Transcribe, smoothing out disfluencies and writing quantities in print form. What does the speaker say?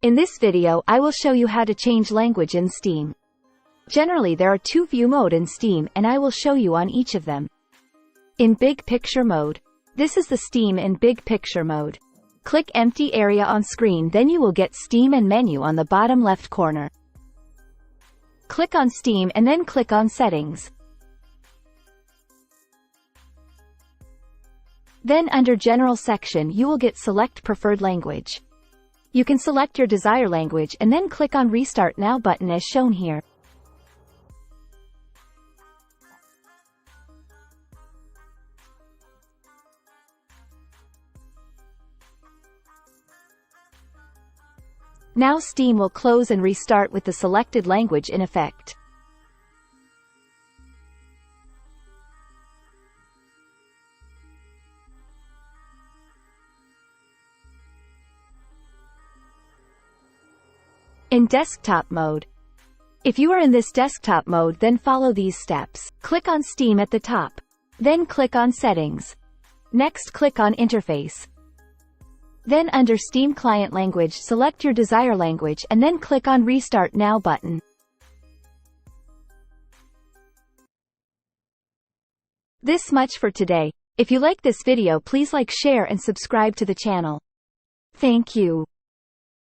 In this video I will show you how to change language in Steam. Generally there are two view mode in Steam and I will show you on each of them. In Big Picture mode. This is the Steam in Big Picture mode. Click empty area on screen, then you will get Steam and menu on the bottom left corner. Click on Steam and then click on Settings. Then under General section you will get Select Preferred Language. You can select your desired language and then click on Restart Now button as shown here. Now Steam will close and restart with the selected language in effect. In desktop mode. If you are in this desktop mode, then follow these steps. Click on Steam at the top. Then click on Settings. Next click on Interface. Then under Steam Client Language select your desired language and then click on Restart Now button. This much for today. If you like this video, please like, share and subscribe to the channel. Thank you.